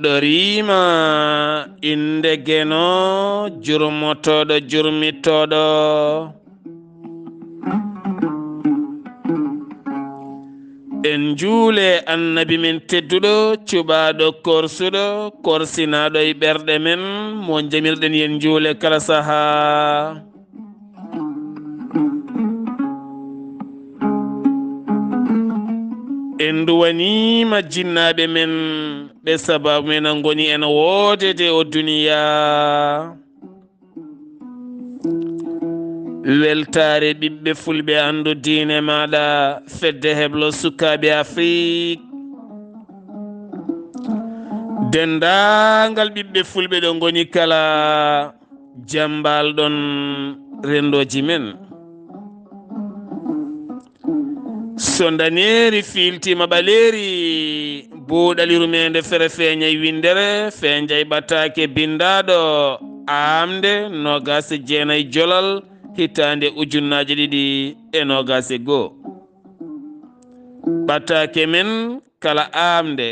fuɗɗorima inde geno jurmotoɗo jurmittoɗo. En juule annabi men tedduɗo cuɓaɗo korsuɗo korsinaɗo e ɓerɗe men mo jamirɗen yen juule kala saha. En duwanima jinnaɓe men ɓe sababu men a goni en woodede o duniya. weltaare ɓiɓɓe fulɓe andu diine maɗa fedde heblo sukaɓe Afrique. dendagal ɓiɓɓe fulɓe ɗo goni kala jambal ɗon rendoji men. so daneri filtima ɓaleri buuɗal yurmeende fere feeñay windere feeñay ɓataake bindaɗo aaɓnde 29 jolal hitande 2021. ɓataake men kala aaɓnde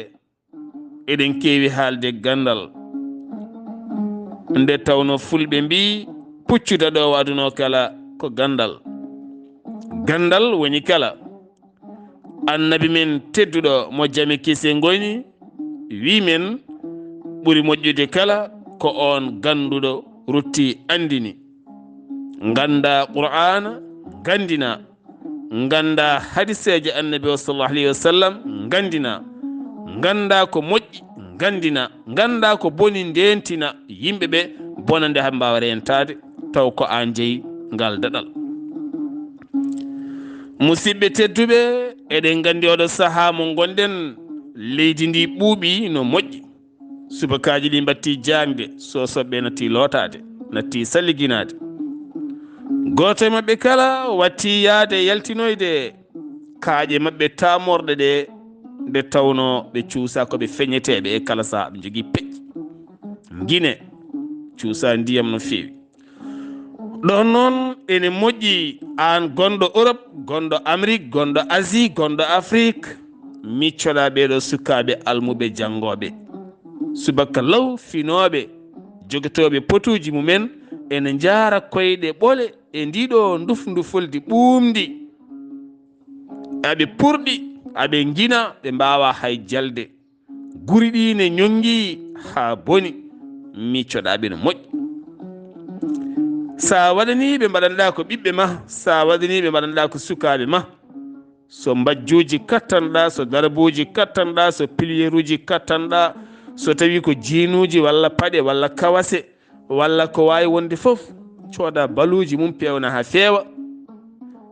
eɗen keewi haalde Ganndal nde tawno fulɓe mbi puccuda ɗo waduno kala ko Ganndal. Ganndal woni kala annabi men tedduɗo mo jami kise goni wi men ɓuri moƴƴude kala ko on ganduɗo rutti andini. ganda qur'ana gandina, ganda hadiseje annabi sallallahu alayhi wa sallam gandina, ganda ko moƴƴi gandina, ganda ko boni ndentina yimɓeɓe bonande ha mbawa rentade taw ko an jeeyi ngal daɗal. musidɓe tedduɓe eɗen gandi oɗo saaha mo gonɗen leydi ndi ɓuuɓi no moƴƴi. subakaji ɗi batti jangde, sosoɓe natti lotade, natti salliginade. goto e mabɓe kala watti yaade yaltinoyde kaaƴe mabɓe tamorɗe ɗe nde tawno ɓe cuusa koɓe feñeteɓe e kala saaha ɓe jogui peƴƴi guine cuusa ndiyam no fewi. ɗon noon ene moƴƴi an gonɗo Europe, gonɗo Amérique, gonɗo Asie, gonɗo Afrique, miccoɗa ɓeɗo sukaɓe almuɓe jangoɓe subaka law finoɓe jogotoɓe potuji mumen ene jara koyɗe ɓole e ndiɗo ndufndufoldi ɓuumdi. aɓe purɗi aɓe gina ɓe mbawa hay jalde. guri ɗi ne ñongi ha boni, miccoɗaɓe no moƴƴi. sa waɗani ɓe mbaɗanɗa ko ɓiɓɓe ma, sa waɗani ɓe mbaɗanɗa ko sukaɓe ma, so mbajjuji kattanɗa, so darbuji kattanɗa, so pilieruji kattanɗa, so tawi ko jiinuji walla paɗe walla kawase walla ko wawi wonde foof, cooda baluji mum pewna ha feewa.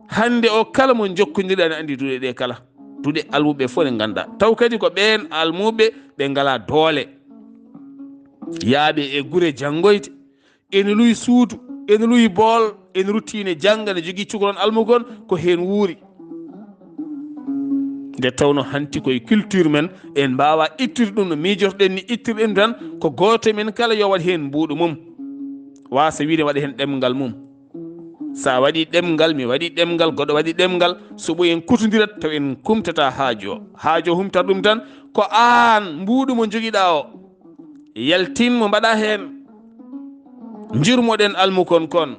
hande o kala mo jokkodirɗa ne andi duuɗe ɗe kala, duuɗe almuɓe fof ne ganda, taw kadi ko ɓen almuɓe ɓe ngala doole yaaɓe e guure janggoyde, ene luyi suudu, ene luyi bool, ene ruttine jangga, ne jogui cukalon almugol ko hen wuuri. nde tawno hanti koye culture men en mbawa ittude ɗum no mijotoɗen ni ittirɗen tan ko goto men kala yo waɗ hen mbuuɗu mum, wasa wiide waɗa hen ɗemgal mum. sa waɗi ɗemgal, mi waɗi ɗemgal, goɗɗo waɗi ɗemgal, so ɓoyi en kutodirat taw en kumtata haajo humtata ɗum tan ko an mbuuɗu mo joguiɗa o yaltinmo mbaɗa hen. jurmoɗen almukon kon,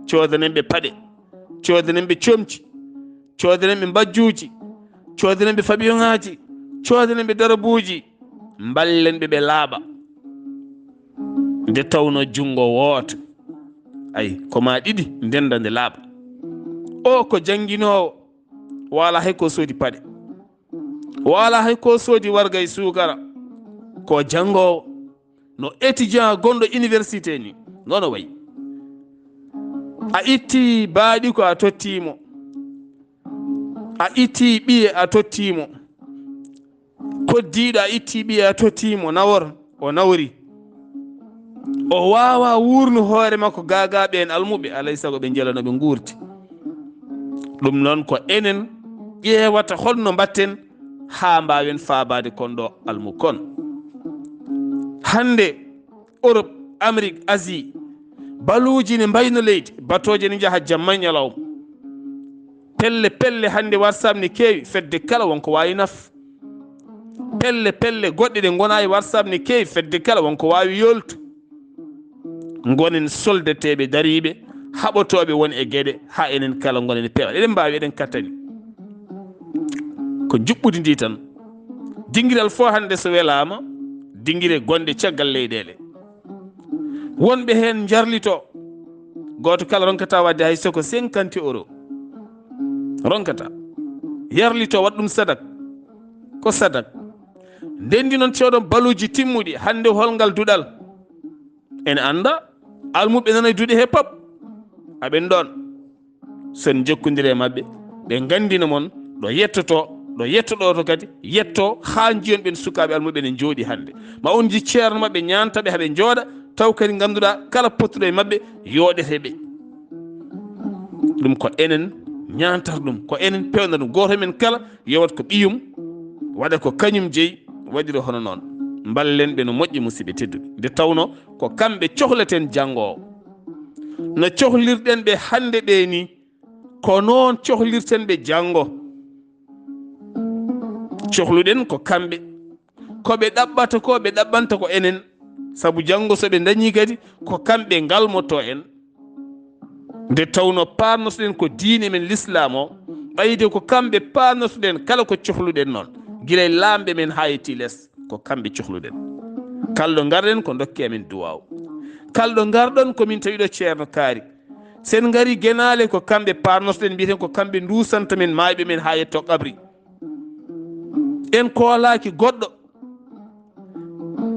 codanenɓe paɗe, codanenɓe comci, codanenɓe mbajjuji, codanenɓe faɓiyoŋaji, codanenɓe darabuji, ballenɓe ɓe laaɓa nde tawno jungo woota ay koma ɗiɗi ndenda nde laaɓa. o ko janguinowo wala hay ko soodi paɗe, wala hay ko soodi warga e sukara, ko jangowo no étudiant gonɗo université ni nono wayi. a itti baaɗi ko a tottimo, a itti ɓiye a tottimo, koddiɗo a itti ɓiye a tottimo, nawor o nawri, o wawa wurnu hoore makko gagaɓe en almuɓe alay saago ɓe jeela noɓe guurti. ɗum noon ko enen ƴeewata holno mbatten ha mbawen faabade konɗo almu kon. hande Europe, Amérique, Asie, baluji ne mbayno leydi, batoje ne jaaha jamma ñalawma, pelle hande WhatsApp ne keewi, fedde kala wonko wawi naf. pelle goɗɗe ɗe gona e whatsapp ne kewi fedde kala wonko wawi yoltu gonen soldeteɓe dariɓe haɓotoɓe woni e gueɗe ha enen kala gonen peewa eɗen mbawi eɗen kattani ko juɓɓudi ndi tan dinguiral fo hande so welama dinguire gonɗe caggal leyɗele wonɓe hen jarlito goto kala ronkata wadde hay soko 50 € ronkata yarlito waɗa ɗum sadak ko sadak ndendi noon cewɗon baluji timmuɗi hande holngal duɗal ene anda almuɓe nana duuɗe he pop aɓen ɗon son jokkodiri e mabɓe ɓe gandina mon ɗo yettoɗo to kadi yetto ha jiyon ɓen sukaɓe almuɓe ne jooɗi hande ma on ji ceerno mabɓe ñantaɓe haɓe jooɗa taw kadi ganduɗa kala pottuɗo e mabɓe yoɗeteɓe ɗum ko enen ñantata ɗum ko enen pewna ɗum goto men kala yowat ko ɓiyum waɗa ko kañum jeeyi waɗira hono noon ballen ɓe no moƴƴi musidɓe tedduɓe nde tawno ko kamɓe cohleten janggo o no cohlirɗen ɓe hande ɓe ni ko noon cohlirten ɓe janggo cohluɗen ko kamɓe koɓe ɗaɓɓata ko ɓe ɗaɓɓanta ko enen saabu janggo soɓe dañi kadi ko kamɓe ngalmoto en nde tawno parnotoɗen ko diine men l'islam o ɓayde ko kamɓe parnotoɗen kala ko cohluɗen noon guilay lamɓe men ha yetti less ko kamɓe cohluɗen kalɗo garɗen ko dokke amen duwaw kalɗo garɗon komin tawiɗo ceerno kaari sen gari guenale ko kamɓe parnotoɗen mbiyeten ko kamɓe dusanta men mayɓe men ha yetto qabri en koolaki goɗɗo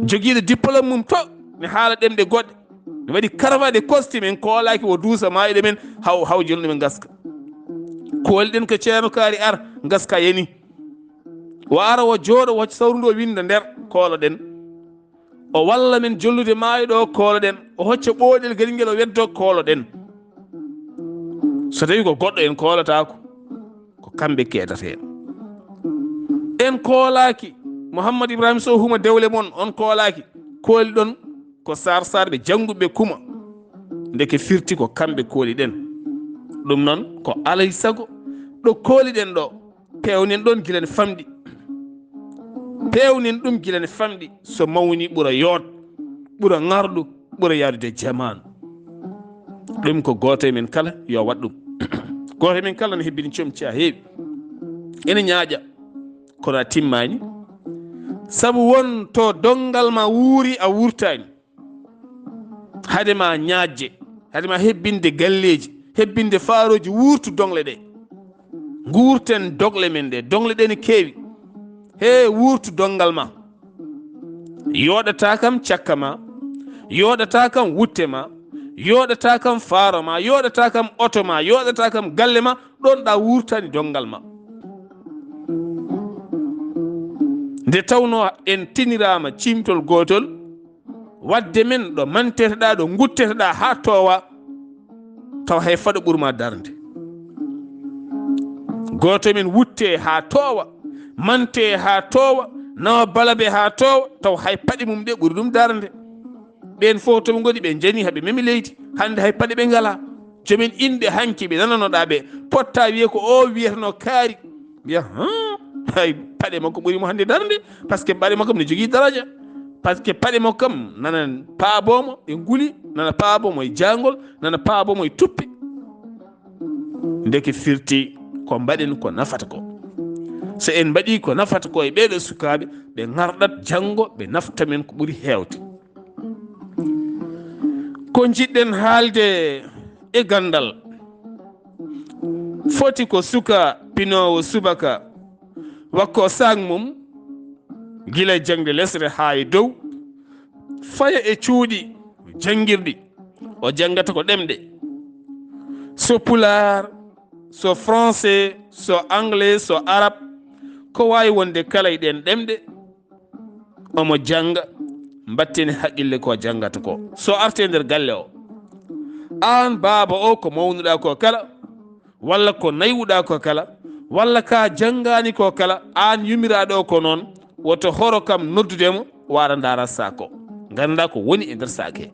joguiɗo diplôme mum to ne haala ɗemɗe goɗɗe ne waɗi karwaɗe costume en koolaki o duusa mayɗe men haw joni ɗumen gaska kooliɗen ko ceerno kaari ar gaska yani o ara o jooɗo o sawrude o winda nder kooloɗen o walla men jollude maayo kooloɗen o hocca ɓooɗel gari ngel o weddo kooloɗen so tawi ko goɗɗo en koolotako ko kamɓe keedata hen en koolaki Mouhamadou Ibrahima Sow huma Dewle mon on koolaki kooli ɗon ko sar ɓe jannguɓe kuma ndeke firti ko kamɓe kooliɗen ɗum noon ko alay sago ɗo kooliɗen ɗo pewnen ɗon gilane famɗi pewnen ɗum gilane famɗi so mawni ɓuura yoot ɓuura ŋarɗu ɓuura yaadude jamanu ɗum ko goto e men kala yo wat ɗum goto e men kala no hebbini comci ha heewi ene ñaaƴa kono a timmani sabu won to dongal ma wuuri a wurtani hade ma ñaajje hade ma hebbinde galleji hebbinde faaroji wuurtu dongle ɗe guurten dogle men ɗe dongle ɗe ne keewi he wuurtu dongal ma yoɗata kam cakka ma yoɗata kam wutte ma yoɗata kam faaro ma yoɗata kam oto ma yoɗata kam galle ma ɗon ɗa wurtani dongal ma nde tawno en tinirama cimtol gotol wadde men ɗo manteteɗa ɗo gutteteɗa ha towa taw hay faɗo ɓurma darde goto men wutte ha towa mante ha towa nawa balabe ha towa taw hay paɗe mum ɗe ɓuri ɗum darde ɓen fof toɓe goni ɓe jani haɓe memi leydi hande hay paɗe ɓe ngala jomin inɗe hanki ɓe nananoɗa ɓe potta wiye ko o wiyatano kaari wiya hay paɗe makko ɓuurimo hande darde par ce que paɗe makko ne jogui daraja par ce que paɗe makko kam nana paabomo e nguli nana paabomo e jangol nana paabomo e tuppi ndeke firti ko mbaɗen ko nafata ko so en mbaɗi ko nafata ko e ɓeɗo sukaɓe ɓe garɗat janggo ɓe nafta men ko ɓuuri hewde ko jiɗɗen haalde e Ganndal foti ko suka pinowo subaka wakko sac mum gila jangde lesre ha e dow faya e cuuɗi jangirɗi o jangata ko ɗemɗe so pulaar so français so anglais so arabe ko wawi wonde kala e ɗen ɗemɗe omo janga mbatteni haqqille ko jangata ko so arte nder galle o an baaba o ko mawnuɗa ko kala walla ko naywuɗa ko kala walla ka jangani ko kala an yumiraɗo ko noon woto horo kam noddudemo wara dara sac o ganda ko woni e nder sac he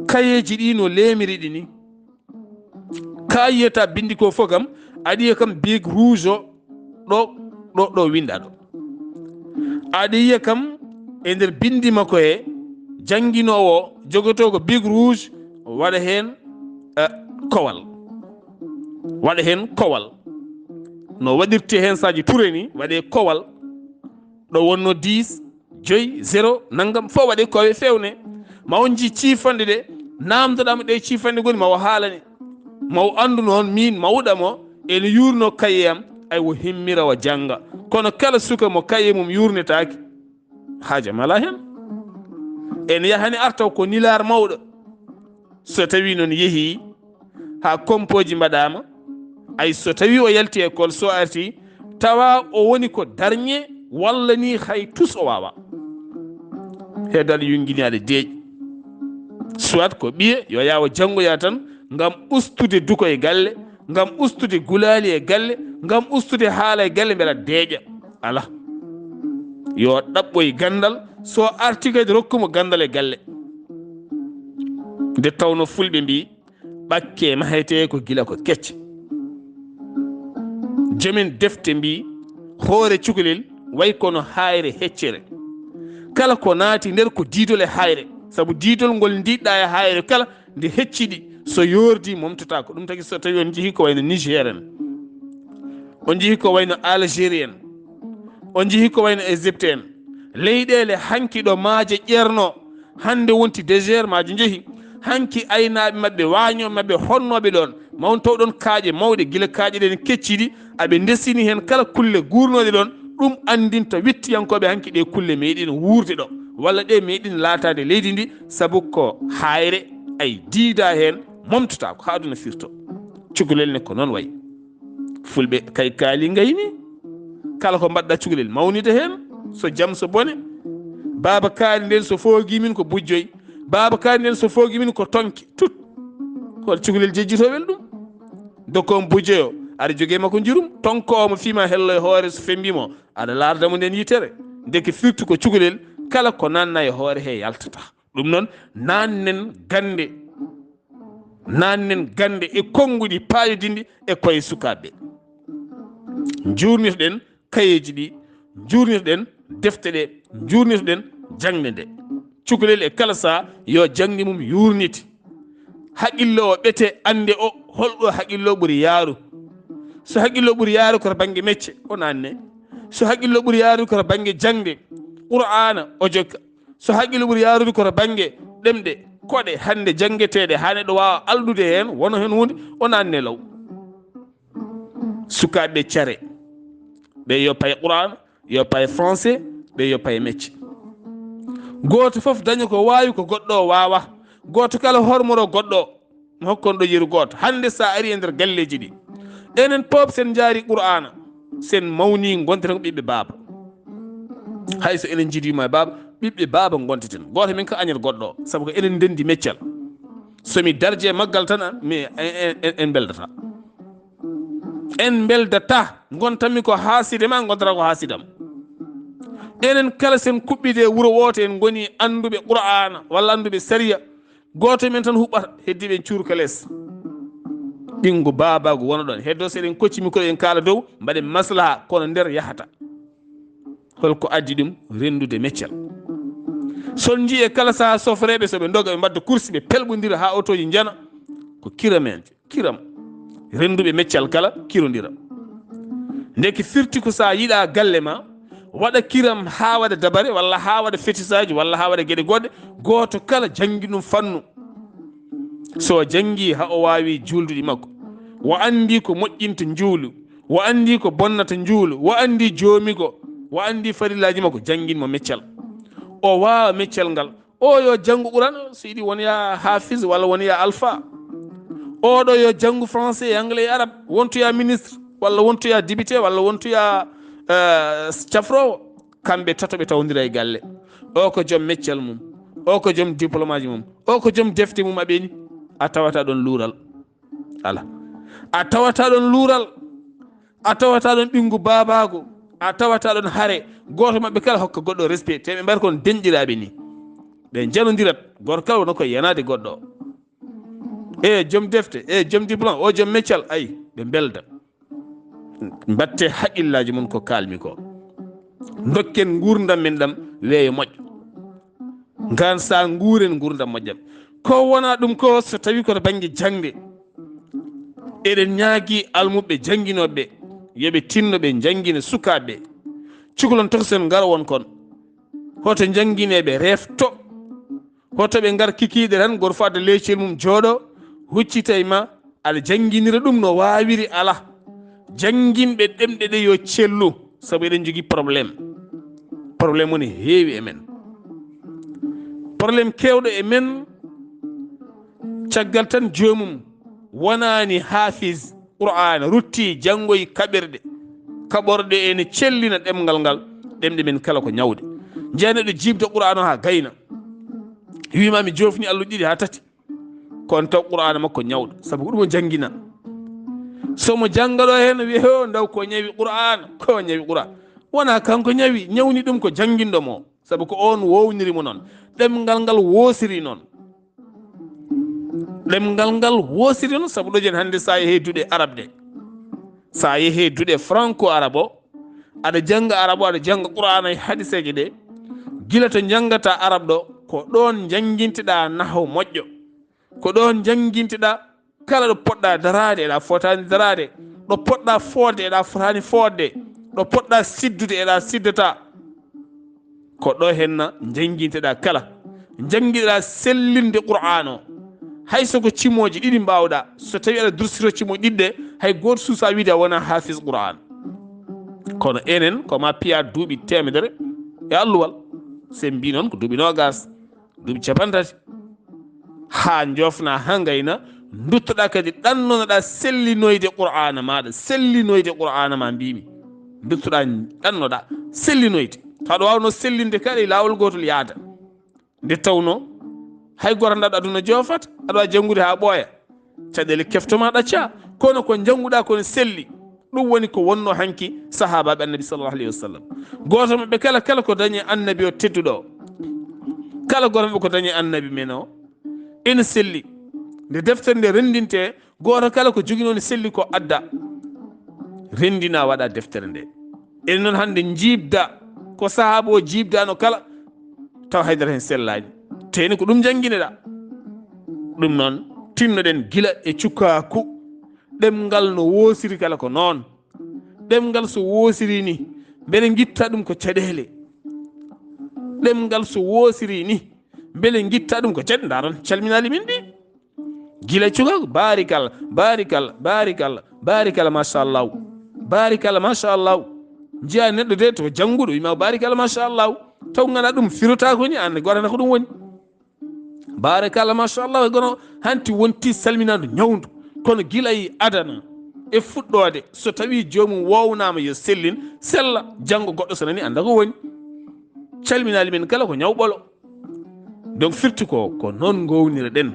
kayeji ɗi no leemiri ɗi ni ka yiyata bindi ko fof kam aɗiya kam big rouge o ɗo winda ɗo aɗa yiya kam e nder bindi makko he jannginowo jogoto ko big rouge waɗa hen kowal, waɗa hen kowal no waɗirte hen saji touré ni waɗe kowal ɗo wonno 10 joyi 0 naggam fof waɗe kowe fewne ma on ji ciifande ɗe namdoɗama ɗe ciifande goni mawo haalane mawo andu noon min mawɗamo ene yurno kaye am ay wo himmira o janga kono kala suka mo kaye mum yurnetake haaja mala hen ene yahani artaw ko nilar mawɗo so tawi noon yeehi ha compoji mbaɗama ay so tawi o yalti école so arti tawa o woni ko darñe walla ni hay tus o wawa heddal yunginiade deeƴi soit ko ɓiye yo yawo janggoya tan ngam ustude duko e galle ngam ustude gulali e galle ngam ustude haala e galle beela deeƴa ala yo ɗaɓɓoye gandal so arti kadi rokkumo gandal e galle nde tawno fulɓe mbi ɓakke mahete ko gila ko kecce jomin defte mbi hoore cukalel way kono hayre heccere kala ko naati nder ko diidol e hayre saabu diidol ngol ndiɗɗa e hayre kala nde hecciɗi so yordi momtata ko ɗum tagi so tawi on jeehi ko wayno Niger en on jeehi ko wayno Algérie en on jeehi ko wayno Égypte en leyɗele hanki ɗo maaje ƴerno hande wonti désert maaje jeehi hanki aynaɓe mabɓe wañoɓe mabɓe honnoɓe ɗon ma on taw ɗon kaaƴe mawɗe gila kaaƴe ɗen kecciɗi aɓe ndesini hen kala kulle gurnoɗe ɗon ɗum andinta wittiyankoɓe hanki ɗe kulle meeɗino wurde ɗo walla ɗe meeɗino laatade leydi ndi saabu ko hayre ay diida hen momtata ko ha aduna firto cukalel ne ko noon wayi fulɓe kay kaali gayni kala ko mbaɗɗa cukalel mawnide hen so jaam so bone baba kaali nden so foogi min ko bujjoyi baba kaali nden so foogi min ko tonki tut hol cukalel jejjitowel ɗum dokkom bujjoyo aɗa jogui makko jirum tonkomo fima hello e hoore so fembimo aɗa lardamo nden yitere deke firtu ko cukalel kala ko nanna e hoore he yaltata ɗum noon nannen gande e konnguɗi payodindi e koye sukaɓe jurnitoɗen kayeji ɗi jurnitoɗen defte ɗe jurnitoɗen jangde nde cukalel e kala saa yo jangdi mum yurniti haqqillo o ɓete ande o holɗo haqqillo ɓuuri yaaru so haqqillo ɓuuri yaaru koto banggue mecce o nanne so haqqillo ɓuuri yaaru koto banggue jangde qur'ana o jokka so haqqillo ɓuuri yaarude koto banggue ɗemɗe koɗe hande janggueteɗe ha neɗɗo wawa aldude hen wona hen hunde o nanne law sukaɓe care ɓe yo paye qur'an yo paye français ɓe yo paye mecce goto foof daña ko wawi ko goɗɗo o wawa goto kala hormoro goɗɗo mi hokkon ɗo yeru goto hande sa ari e nder galleji ɗi enen pop sen jaari qur'ana sen mawni gonteten ko ɓiɓɓe baaba hayso enen jiidima e baaba ɓiɓɓe baaba gonteten goto min ka añat goɗɗo o saabu ko enen ndendi meccal somi darje maggal tan mi en beldata en beldata gontanmi ko haasidema gontata ko haasidam enen kala sen kuɓɓide wuuro woto en goni anduɓe qur'ana walla anduɓe sariya goto men tan huɓɓata heddiɓe cuurka less ɓingu babago wona ɗon heddo seɗen kocci micro en kaala dow mbaɗen maslaha kono nder yahata holko addi ɗum rendude meccal son ji e kala saha sofreɓe soɓe doga ɓe mbadda course ɓe pelɓodira ha autoji jana ko kiramen kiram renduɓe meccal kala kirodira ndeki firti ko sa yiiɗa galle ma waɗa kiram ha waɗa dabare walla ha waɗa fétisaji walla ha waɗa gueɗe goɗɗe goto kala janggi ɗum fannu so janggi ha o wawi julduɗi makko wo andi ko moƴƴinta juulu wo andi ko bonnata juulu wo andi joomigo wo andi farillaji makko jangguinmo meccal o wawa meccal ngal o yo janggu ɓuran so yiɗi wonaya hafiz walla wonaya alpha oɗo yo janggu français e anglais e arabe wontoya ministre walla wontoya député walla wontoya cafrowo kamɓe tatoɓe tawdira e galle o ko joom meccal mum o ko joom diplôme aji mum o ko joom defte mum aɓeni a tawata ɗon luural ala a tawata ɗon luural a tawata ɗon ɓingu babago a tawata ɗon haare goto mabɓe kala hokka goɗɗo respect te ɓe mbaɗa kon denɗiraɓe ni ɓe janodirat goto kala wona koye yanade goɗɗo o e joom defte e joom diplôme o joom meccal ayi ɓe belda mbatte haqqillaji mum ko kalmi ko dokken gurdam men ɗam weeyo moƴƴo ngan sa nguuren gurdam moƴƴam ko wona ɗum ko so tawi koto banggue jangde eɗen ñaagui almuɓe jangguinoɓe yoɓe tinno ɓe jangguina sukaɓe cukalon tokosen gara won kon hoto jangguineɓe refto hoto ɓe gar kikiɗe tan goto fo adda leccel mum jooɗo huccita e ma aɗa jangguinira ɗum no wawiri ala jangguinɓe ɗemɗe ɗe yo cellu saabu eɗen jogui probléme woni heewi e men probléme kewɗo e men caggal tan jomum wonani hafiz qur'ana rutti janggoyi kaɓirɗe kaɓorɗe ene cellina ɗemgal ngal ɗemɗe men kala ko ñawde jeyneɗo jibda qur'ana o ha gayna wima mi jofni allah ɗiɗi ha tati kono taw qur'ana makko ñawɗo saabu ko ɗum o jangguina somo janggaɗo hen wiye o ndaw ko ñawi qur'ana ko ñawi qur'an wona kanko ñawni ɗum ko jangguinɗomo saabu ko on wownirimo noon ɗemgal ngal woosiri noon ɗemgal ngal woosiri noon saabu ɗo jen hannde sa yehe duuɗe arabe ɗe sa yehe duuɗe franco arabe o aɗa jangga arabe o aɗa jangga qur'ana e hadiseje ɗe gila to janggata arabe ɗo ko ɗon janguinteɗa nahaw moƴƴo ko ɗon janguinteɗa kala ɗo poɗɗa darade eɗa fotani darade ɗo poɗɗa fodde eɗa fotani fodde ɗo poɗɗa siddude eɗa siddata ko ɗo henna janguinteɗa kala janguiɗa sellinde qur'ana o hayso ko cimoji ɗiɗi mbawɗa so tawi aɗa dursito cimoji ɗiɗɗe hay goto suusa wiide a wona hafiz qur'an kono enen koma piya duuɓi temedere e alluwal sen mbi noon ko duuɓi nogas duuɓi capantati ha jofna ha gayna duttoɗa kadi ɗannonoɗa sellinoyde qur'ana maɗa sellinoyde qur'ana ma mbimi duttoɗa ɗannoɗa sellinoyde haɗa wawno sellinde kadi lawol gotol yaada nde tawno hay goto andaɗo aduna jofata aɗa wawi janggude ha ɓooya caɗele keftoma ɗacca kono ko jangguɗa kono selli ɗum woni ko wonno hanki sahabaɓe annabi sallallahu alayhi wa sallam goto maɓɓe kala ko dañi annabi o tedduɗo o kala goto maɓɓe ko dañi annabi men o ene selli nde deftere nde rendinte goto kala ko joguino ne selli ko adda rendina waɗa deftere nde ene noon hannde jibda ko sahaba o jibdano kala taw haydara hen sellani teni ko ɗum jangguineɗa ɗum noon tinnoɗen gila e cukkaku ɗemgal no woosiri kala ko noon ɗemgal so woosiri ni beele guitta ɗum ko caɗele ɗemgal so woosiri ni beele guitta ɗum ko caɗe daron calminali min ɗi gila e cukaku barikalla machallahu jiya neɗɗo de to jangguɗo wima barikalla machallahu taw gana ɗum firotako ni ande gorana ko ɗum woni barakalla machallah gono hanti wonti salminadu ñawdu kono guilay adana e fuɗɗode so tawi jomum wownama yo sellin sella janggo goɗɗo so nani anda ko woni calminali men kala ko ñawɓolo donc firti ko noon gowniraɗen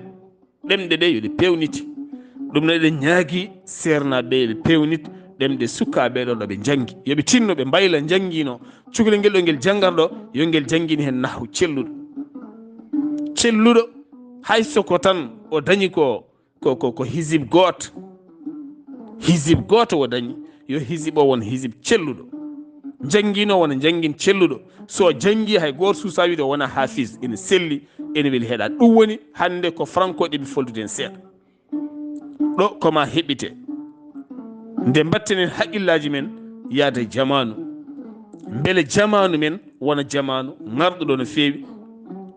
ɗemɗe ɗe yoɗe pewniti ɗum no eɗen ñaagui sernaɓe yoɓe pewnit ɗemɗe sukaɓe ɗon ɗoɓe janggi yoɓe tinno ɓe mbayla janguino cukalel ngel ɗo ngel jangarɗo yo ngel janguini hen nahwu celluɗo hayso ko tan o dañi ko hisib goto o dañi yo hisib o won hisib celluɗo janguino wona janguin celluɗo so janggi hay goto suusa wiide o wona hafiz ene selli ene weeli heeɗa ɗum woni hande ko franco ɗeɓi foldude en seeɗa ɗo koma heɓite nde battenen haqqillaji men yaada jamanu beele jamanu men wona jamanu garɗuɗo no feewi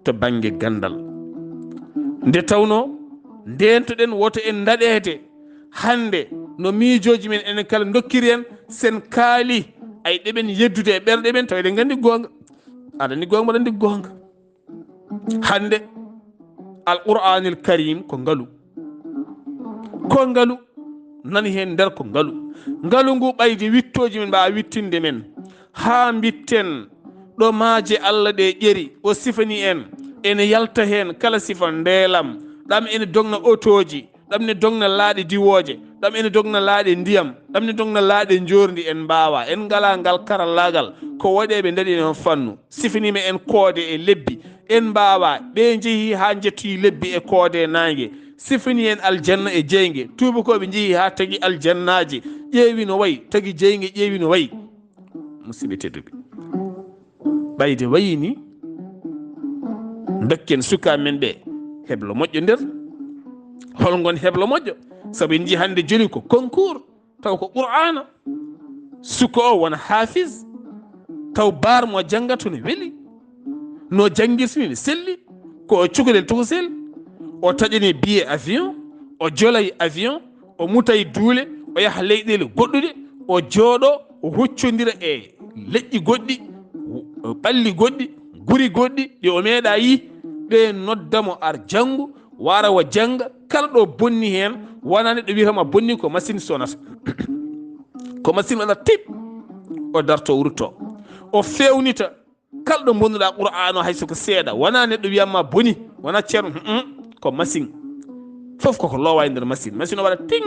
to banggue gandal nde tawno ndentoɗen woto en daɗede hande no miijoji men enen kala dokkiri en sen kaali ay ɗeɓen yeddude e ɓerɗe men taw eɗen gandi gonga aɗa andi gonga mbaɗa andi gonga hande alqur'anil karim ko ngalu nani hen nder ko ngalu ngu ɓayde wittoji men mbawa wittinde men ha bitten ɗo maaje allah ɗe ƴeri o sifani en ene yalta hen kala sifa ndeelam ɗam ene dogna otoji ɗam ne dogna laaɗe diwoje ɗam ene dogna laaɗe ndiyam ɗam ne dogna laaɗe jordi en mbawa en ngala ngal karallagal ko waɗeɓe daɗi en fannu sifanima en koode e lebbi en mbawa ɓe jeehi ha jettoyi lebbi e koode nangue sifani en aljanna e jeygue tubakoɓe jeehi ha tagui aljannaji ƴeewi no wayi tagui jeygue ƴeewi no wayi musidɓe tedduɓe ɓayde wayini dokken suka men ɓe heblo moƴƴo nder holngon heblo moƴƴo sabu en jii hannde joli ko concours taw ko qur'ana suka o wona hafiz taw bar mo janggato ne weeli no janngirtini ne selli ko cukalel tokosel o taƴani billet avion o jolay avion o mutay duule o yaha leyɗele goɗɗuɗe o jooɗo o huccodira e leƴƴi goɗɗi ɓalli goɗɗi guri goɗɗi ɗi o meeɗa yi ɓe noddamo ar janngu wara wo jannga kala ɗo bonni heen wona neɗɗo wiyatama bonni ko machine sonata ko machine waɗa tip o darto wurto o fewnita kala ɗo bonnuɗa qur'an o haysoko seeɗa wona neɗɗo wiyatma boni wona ceerno ko machine fof koko lowa e nder machine machine o waɗa ting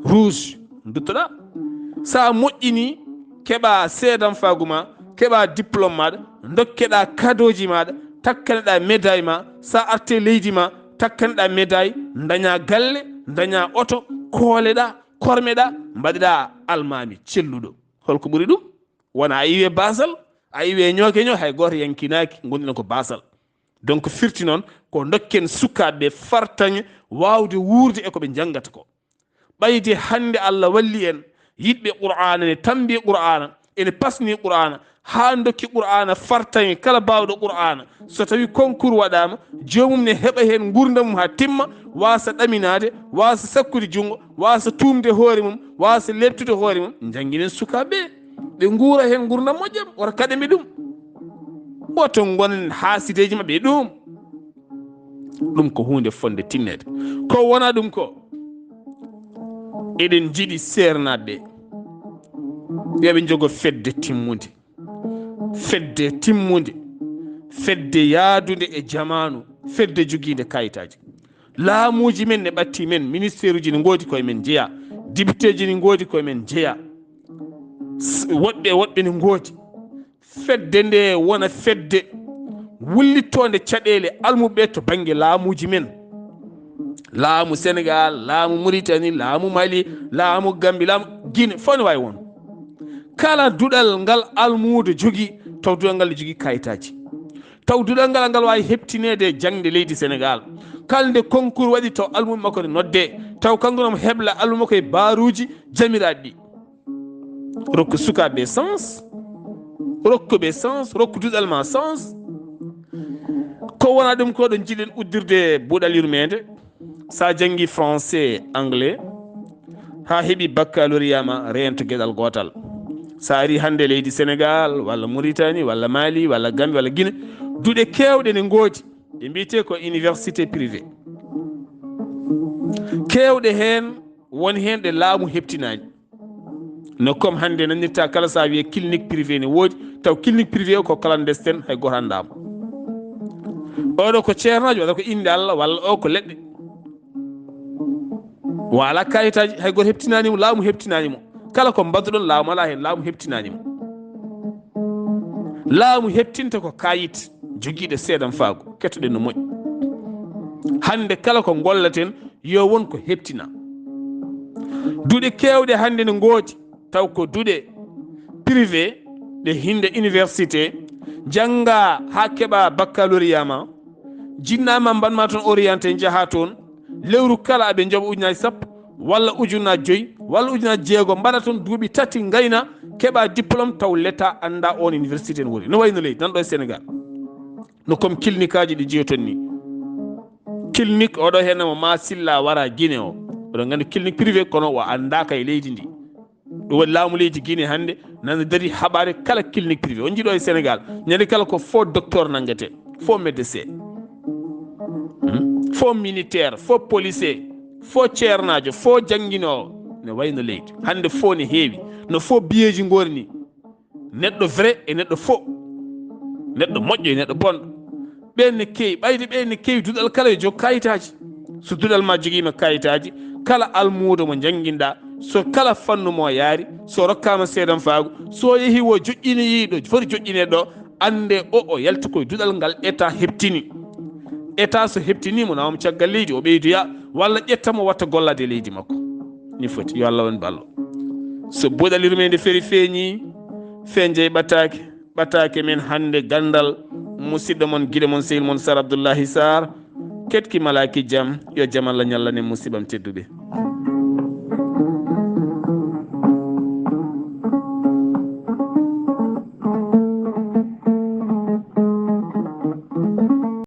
rouge duttoɗa sa moƴƴini keɓa seedan fagu ma keɓa diplôme maɗa dokkeɗa cadeauji maɗa takkaneɗa médaille ma sa arte leydi ma takkaneɗa médaille daña galle daña oto kooleɗa kormeɗa mbaɗiɗa almami celluɗo holko ɓuuri ɗum wona a yiwe basal a yiwe ñookeño hay goto yankinaki gonɗina ko basal donc firti noon ko dokken sukaɓeɓe fartaŋe wawde wuurde e koɓe janggata ko ɓayde hande Allah walli en yiɗɓe qur'ana ne tambi qur'ana ene pasni qur'ana ha dokki qur'ana fartaŋe kala bawɗo qur'ana so tawi concours waɗama jomum ne heɓa hen gurdam mum ha timma wasa ɗaminade wasa sakkude jungo wasa tumde hoore mum wasa lebtude hoore mum janguinen sukaɓe ɓe guura hen gurdam moƴƴam wata kaɗemi ɗum woto gonen haasideji mabɓe ɗum ko hunde fonde tinnede ko wona ɗum ko eɗen jiiɗi sernaɓe yoɓe jogo fedde timmude fedde yaadude e jamanu fedde joguide kayitaji laamuji men ne ɓatti men ministére uji ne goodi koye men jeeya député ji ne goodi koye men jeeya woɗɓe ne goodi fedde nde wona fedde wullittonde caɗele almuɓe to banggue laamuji men laamu Sénégal laamu Mauritanie laamu Mali laamu Gambie laamu Guinée fof ne wawi won kala duɗal ngal almudo jogui taw duɗal ngal ne jogui kayitaji taw duɗal ngal ngal wawi heptinede jangde leydi Sénégal kala nde concours waɗi taw almuɓe makko ne nodde taw kanko nomo hebla almu makko e baruji jamiraɗi ɗi rokku sukaɓe sens rokkuɓe sens rokku duɗal ma sens ko wona ɗum ko ɗon jiɗen uddirde buuɗal yurmeende sa jangi français anglais ha heeɓi baccalauréat ma rento gueɗal gotal sa ari hande leydi Sénégal walla Mauritanie walla Mali walla Gambie walla Guinée duuɗe kewɗe ne goodi ɓe mbiyete ko université privé kewɗe hen woni hen ɗe laamu heptinani no comme hande nannirta kala sa wiye clinique privé ne woodi taw clinique privé o ko clandestine hay goto andama oɗo ko ceernajo waɗa ko inde Allah walla o ko leɗɗe wala kayitaji hay goto heptinanimo laamu heptinanimo kala ko mbadduɗon laamu ala hen laamu heptinanimo laamu heptinta ko kayit joguiɗo seedan faago kettoɗen no moƴƴi hande kala ko gollaten yo won ko heptina duuɗe kewɗe hande ne goodi taw ko duuɗe privé ɗe hinde université jangga ha keɓa baccalauréat ma jinnama mbanma toon orienté jaaha toon lewru kala aɓe jooɓa ujunaji sappo walla ujunaji joyyi walla ujunaji jeegom mbaɗa toon duuɓi tati gayna keɓa diplôme taw l'État anda on université ne woni no wayno leydi nan ɗo e Sénégal no comme clinique aji ɗi jeeyaton ni clinique oɗo hennamo ma silla wara Guinée o oɗon gandi clinique privé kono o andaka e leydi ndi ɗum waɗi laamu leydi Guinée hannde nana dari haɓare kala clinique privé on jiiɗo e Sénégal ñande kala ko faux docteur nanguete faux médecin faux militaire faux policier faux ceernajo faux jangguinowo ne wayno leydi hande faux ne heewi no faux biyeji gori ni neɗɗo vrai e neɗɗo faux neɗɗo moƴƴo e neɗɗo bonɗo ɓen ne kewi ɓayde ɓen ne kewi duɗal kala e jog kayitaji so duɗal ma joguima kayitaji kala almudo mo jangguinɗa so kala fannu mo yaari so rokkama seedan faago so yeehi wo joƴƴinoyiɗo foti joƴƴineɗo ɗo ande o yalti koye duɗal ngal état heptini état so heptinimo nawamo caggal leydi o ɓeydoya walla ƴettamo watta gollade e leydi makko ni foti yo Allah won ballo so buuɗal yurmeende feri feeñi feeñje ɓataake ɓataake men hannde Ganndal, musidɗo mon guiɗo mon sehil mon Sar Abdullaahi Saar, ketki malaki jaam yo jaam Allah ñallanen musibam tedduɓe.